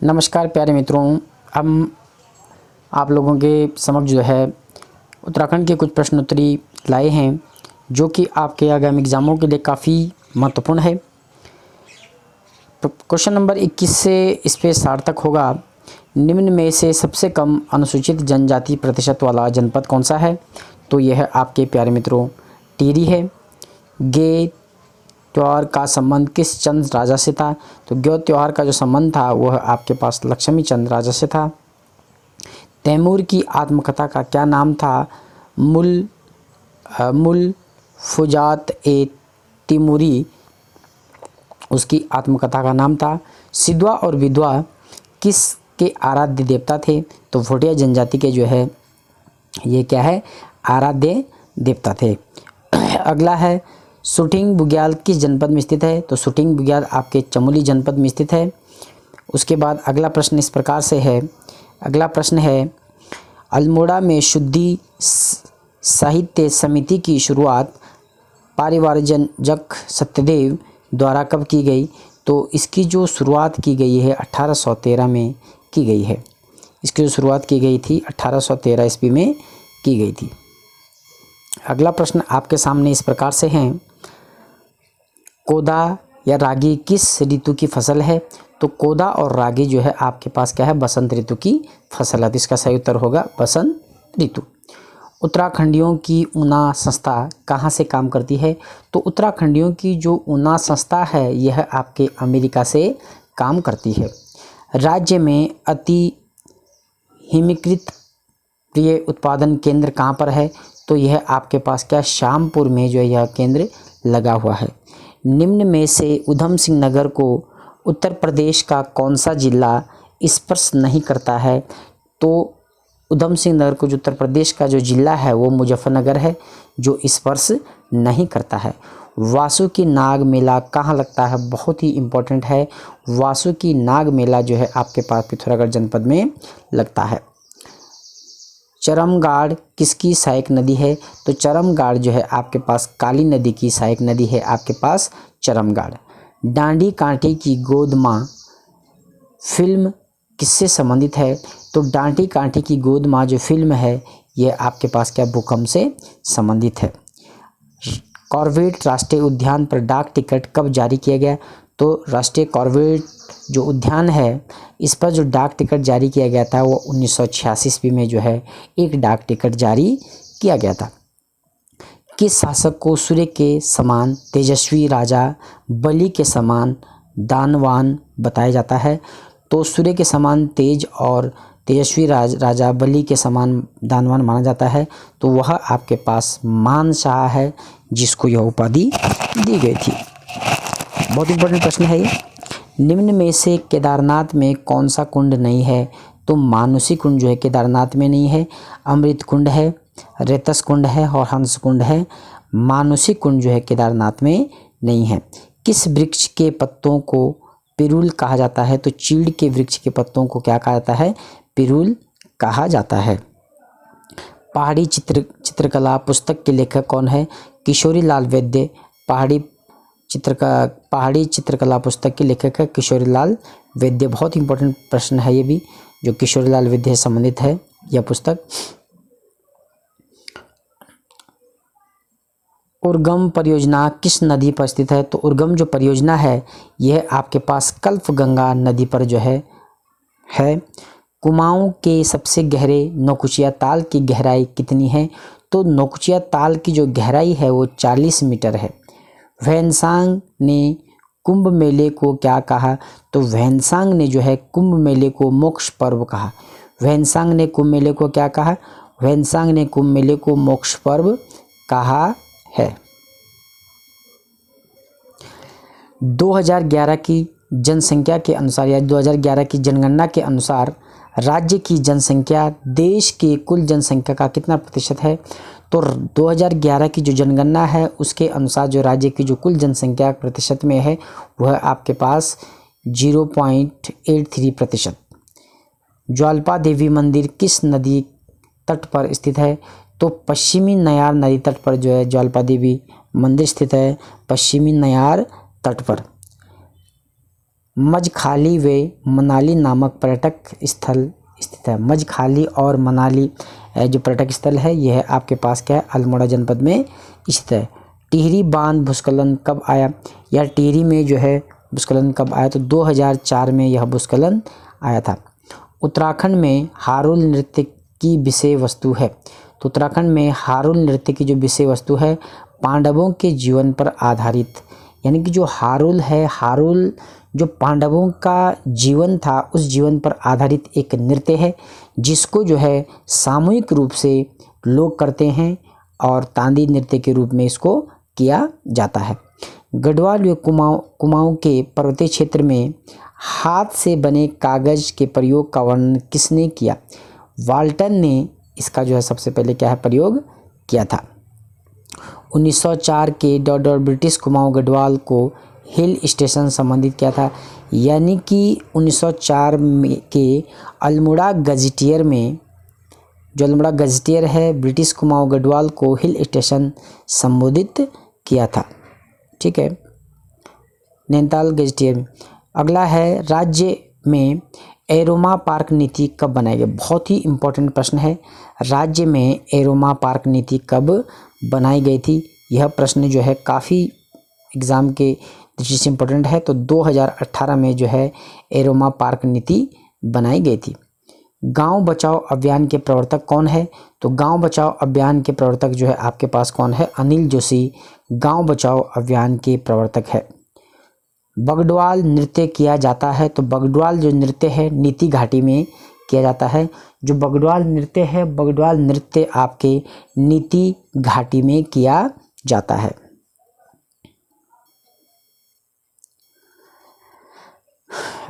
नमस्कार प्यारे मित्रों, हम आप लोगों के समक्ष जो है उत्तराखंड के कुछ प्रश्नोत्तरी लाए हैं जो कि आपके आगामी एग्ज़ामों के लिए काफ़ी महत्वपूर्ण है। तो क्वेश्चन नंबर 21 से इस पे सार्थक होगा, निम्न में से सबसे कम अनुसूचित जनजाति प्रतिशत वाला जनपद कौन सा है? तो यह आपके प्यारे मित्रों टिहरी है। गे त्यौहार का संबंध किस चंद राजा से था? तो ग्यों त्यौहार का जो संबंध था वह आपके पास लक्ष्मी चंद राजा से था। तैमूर की आत्मकथा का क्या नाम था? मुल फुजात ए तिमूरी उसकी आत्मकथा का नाम था। सिद्धवा और विधवा किस के आराध्य देवता थे? तो भोटिया जनजाति के जो है ये क्या है, आराध्य देवता थे। अगला है, सुटिंग बुग्याल किस जनपद में स्थित है? तो सुटिंग बुग्याल आपके चमोली जनपद में स्थित है। उसके बाद अगला प्रश्न इस प्रकार से है, अगला प्रश्न है, अल्मोड़ा में शुद्धि साहित्य समिति की शुरुआत परिवारजक सत्यदेव द्वारा कब की गई? तो इसकी जो शुरुआत की गई है 1813 में की गई है। इसकी जो शुरुआत की गई थी 1813 ईस्वी में की गई थी। अगला प्रश्न आपके सामने इस प्रकार से है, कोदा या रागी किस ऋतु की फसल है? तो कोदा और रागी जो है आपके पास क्या है, बसंत ऋतु की फसल है। तो इसका सही उत्तर होगा बसंत ऋतु। उत्तराखंडियों की ऊना संस्था कहाँ से काम करती है? तो उत्तराखंडियों की जो ऊना संस्था है यह आपके अमेरिका से काम करती है। राज्य में अति हिमीकृत प्रिय उत्पादन केंद्र कहाँ पर है? तो यह आपके पास क्या, श्यामपुर में जो यह केंद्र लगा हुआ है। निम्न में से ऊधम सिंह नगर को उत्तर प्रदेश का कौन सा जिला स्पर्श नहीं करता है? तो ऊधम सिंह नगर को जो उत्तर प्रदेश का जो जिला है वो मुजफ्फरनगर है जो स्पर्श नहीं करता है। वासुकी नाग मेला कहाँ लगता है? बहुत ही इम्पोर्टेंट है। वासुकी नाग मेला जो है आपके पास पिथौरागढ़ जनपद में लगता है। चरमगाड़ किसकी सहायक नदी है? तो चरमगाड़ जो है आपके पास काली नदी की सहायक नदी है आपके पास चरमगाड़। डांडी कांटे की गोद माँ फिल्म किससे संबंधित है? तो डांडी कांटे की गोद माँ जो फिल्म है ये आपके पास क्या, भूकंप से संबंधित है। कॉर्बेट राष्ट्रीय उद्यान पर डाक टिकट कब जारी किया गया? तो राष्ट्रीय कॉर्बेट जो उद्यान है इस पर जो डाक टिकट जारी किया गया था वो 1986 ईस्वी में जो है एक डाक टिकट जारी किया गया था। किस शासक को सूर्य के समान तेजस्वी राजा, बलि के समान दानवान बताया जाता है? तो सूर्य के समान तेज और तेजस्वी राजा, बलि के समान दानवान माना जाता है। तो वह आपके पास मानशाह है जिसको यह उपाधि दी गई थी। बहुत इंपॉर्टेंट प्रश्न है ये। निम्न में से केदारनाथ में कौन सा कुंड नहीं है? तो मानुषी कुंड जो है केदारनाथ में नहीं है। अमृत कुंड है, रेतस कुंड है और हंस कुंड है। मानुषी कुंड जो है केदारनाथ में नहीं है। किस वृक्ष के पत्तों को पिरूल कहा जाता है? तो चीड़ के वृक्ष के पत्तों को क्या कहा जाता है? पिरूल कहा जाता है। पहाड़ी चित्रकला पुस्तक के लेखक कौन है? किशोरी लाल वैद्य पहाड़ी चित्रकला पुस्तक के लेखक है किशोरी लाल वैद्य। बहुत इंपॉर्टेंट प्रश्न है ये भी, जो किशोरी लाल वैद्य से संबंधित है यह पुस्तक। उर्गम परियोजना किस नदी पर स्थित है? तो उर्गम जो परियोजना है यह आपके पास कल्प गंगा नदी पर जो है। कुमाऊं के सबसे गहरे नौकुचिया ताल की गहराई कितनी है? तो नौकुचिया ताल की जो गहराई है वो 40 मीटर है। वैनसांग ने कुंभ मेले को क्या कहा? तो वैनसांग ने जो है कुंभ मेले को मोक्ष पर्व कहा। वैनसांग ने कुंभ मेले को क्या कहा? वैनसांग ने कुंभ मेले को मोक्ष पर्व कहा है। 2011 की जनसंख्या के अनुसार या 2011 की जनगणना के अनुसार राज्य की जनसंख्या देश की कुल जनसंख्या का कितना प्रतिशत है? तो 2011 की जो जनगणना है उसके अनुसार जो राज्य की जो कुल जनसंख्या प्रतिशत में है वह आपके पास 0.83%। ज्वाल्पा देवी मंदिर किस नदी तट पर स्थित है? तो पश्चिमी नयार नदी तट पर जो है ज्वाल्पा देवी मंदिर स्थित है, पश्चिमी नयार तट पर। मजखाली व मनाली नामक पर्यटक स्थल स्थित है। मजखाली और मनाली जो पर्यटक स्थल है यह आपके पास क्या है, अल्मोड़ा जनपद में स्थित है। टिहरी बांध भूस्खलन कब आया? यह टिहरी में जो है भूस्खलन कब आया? तो 2004 में यह भूस्खलन आया था। उत्तराखंड में हारुल नृत्य की विषय वस्तु है। तो उत्तराखंड में हारुल नृत्य की जो विषय वस्तु है पांडवों के जीवन पर आधारित, यानी कि जो हारुल है, हारुल जो पांडवों का जीवन था उस जीवन पर आधारित एक नृत्य है जिसको जो है सामूहिक रूप से लोग करते हैं और तांडी नृत्य के रूप में इसको किया जाता है। गढ़वाल व कुमाऊं के पर्वतीय क्षेत्र में हाथ से बने कागज के प्रयोग का वर्णन किसने किया? वाल्टन ने इसका जो है सबसे पहले क्या है प्रयोग किया था। 1904 के ब्रिटिश कुमाऊं गढ़वाल को हिल स्टेशन संबंधित किया था, यानी कि 1904 के अल्मोड़ा गजेटियर में, जो अल्मोड़ा गजेटियर है, ब्रिटिश कुमाऊं गढ़वाल को हिल स्टेशन संबोधित किया था। ठीक है, नैनीताल गजेटियर। अगला है राज्य में एरोमा पार्क नीति कब बनाई गई? बहुत ही इम्पोर्टेंट प्रश्न है। राज्य में एरोमा पार्क नीति कब बनाई गई थी? यह प्रश्न जो है काफ़ी एग्ज़ाम के दृष्टि से इम्पोर्टेंट है। तो 2018 में जो है एरोमा पार्क नीति बनाई गई थी। गांव बचाओ अभियान के प्रवर्तक कौन है? तो गांव बचाओ अभियान के प्रवर्तक जो है आपके पास कौन है? अनिल जोशी गांव बचाओ अभियान के प्रवर्तक है। बगडवाल नृत्य किया जाता है। तो बगडवाल जो नृत्य है नीति घाटी में किया जाता है। जो बगडवाल नृत्य है, बगडवाल नृत्य आपके नीति घाटी में किया जाता है।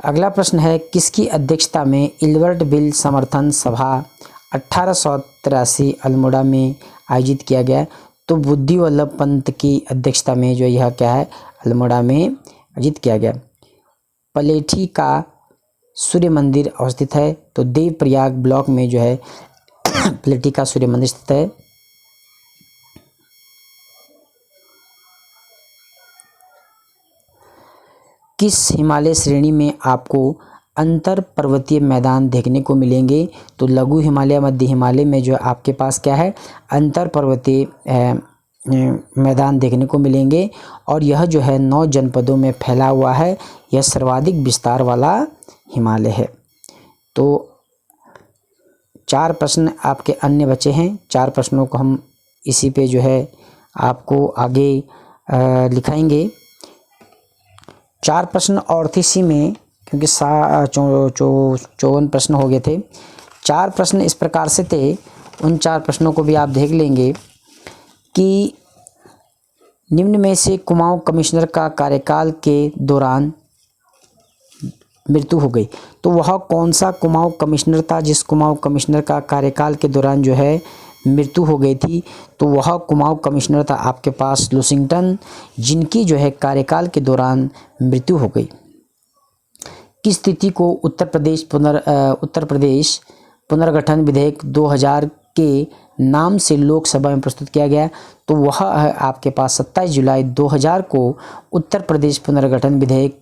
अगला प्रश्न है किसकी अध्यक्षता में इल्बर्ट बिल समर्थन सभा 1883 अल्मोड़ा में आयोजित किया गया? तो बुद्धि वल्लभ पंत की अध्यक्षता में जो यह क्या है अल्मोड़ा में आयोजित किया गया। पलेठी का सूर्य मंदिर अवस्थित है। तो देवप्रयाग ब्लॉक में जो है पलेठी का सूर्य मंदिर स्थित है। किस हिमालय श्रेणी में आपको अंतर पर्वतीय मैदान देखने को मिलेंगे? तो लघु हिमालय, मध्य हिमालय में जो आपके पास क्या है अंतर पर्वतीय मैदान देखने को मिलेंगे और यह जो है 9 जनपदों में फैला हुआ है। यह सर्वाधिक विस्तार वाला हिमालय है। तो 4 प्रश्न आपके अन्य बचे हैं। 4 प्रश्नों को हम इसी पे जो है आपको आगे लिखाएंगे। 4 प्रश्न और थे इसी में, क्योंकि 54 प्रश्न हो गए थे। 4 प्रश्न इस प्रकार से थे, उन 4 प्रश्नों को भी आप देख लेंगे कि निम्न में से कुमाऊं कमिश्नर का कार्यकाल के दौरान मृत्यु हो गई। तो वह कौन सा कुमाऊं कमिश्नर था जिस कुमाऊं कमिश्नर का कार्यकाल के दौरान जो है मृत्यु हो गई थी? तो वह कुमाऊं कमिश्नर था आपके पास लुसिंगटन, जिनकी जो है कार्यकाल के दौरान मृत्यु हो गई। किस तिथि को उत्तर प्रदेश पुनर्गठन विधेयक 2000 के नाम से लोकसभा में प्रस्तुत किया गया? तो वह है आपके पास 27 जुलाई 2000 को उत्तर प्रदेश पुनर्गठन विधेयक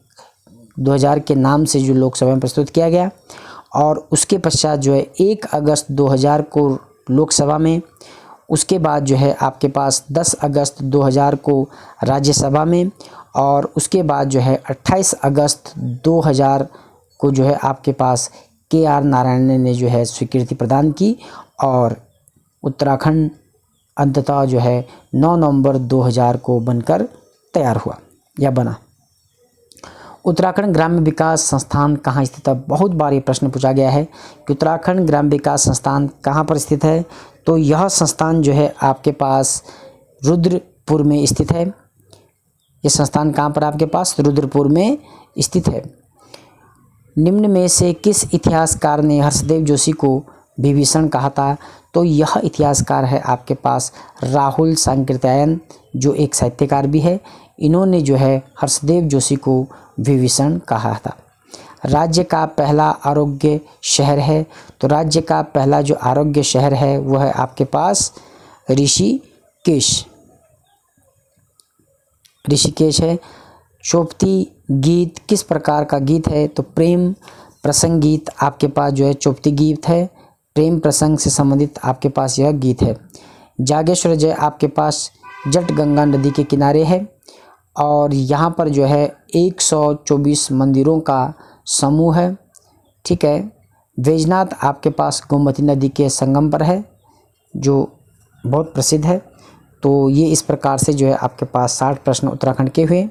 2000 के नाम से जो लोकसभा में प्रस्तुत किया गया। और उसके पश्चात जो है 1 अगस्त 2000 को लोकसभा में, उसके बाद जो है आपके पास 10 अगस्त 2000 को राज्यसभा में, और उसके बाद जो है 28 अगस्त 2000 को जो है आपके पास KR नारायण ने जो है स्वीकृति प्रदान की और उत्तराखंड अंततः जो है 9 नवंबर 2000 को बनकर तैयार हुआ या बना। उत्तराखंड ग्राम्य विकास संस्थान कहाँ स्थित है? बहुत बार ये प्रश्न पूछा गया है कि उत्तराखंड ग्राम्य विकास संस्थान कहाँ पर स्थित है। तो यह संस्थान जो है आपके पास रुद्रपुर में स्थित है। ये संस्थान कहाँ पर आपके पास रुद्रपुर में स्थित है। निम्न में से किस इतिहासकार ने हर्षदेव जोशी को विभीषण कहा था? तो यह इतिहासकार है आपके पास राहुल सांकृत्यायन, जो एक साहित्यकार भी है। इन्होंने जो है हर्षदेव जोशी को विभीषण कहा था। राज्य का पहला आरोग्य शहर है? तो राज्य का पहला जो आरोग्य शहर है वह है आपके पास ऋषिकेश है। चौपती गीत किस प्रकार का गीत है? तो प्रेम प्रसंग गीत आपके पास जो है चौपती गीत है। प्रेम प्रसंग से संबंधित आपके पास यह गीत है। जागेश्वर जय आपके पास जट गंगा नदी के किनारे है और यहाँ पर जो है 124 मंदिरों का समूह है। ठीक है। बैजनाथ आपके पास गोमती नदी के संगम पर है जो बहुत प्रसिद्ध है। तो ये इस प्रकार से जो है आपके पास 60 प्रश्न उत्तराखंड के हुए।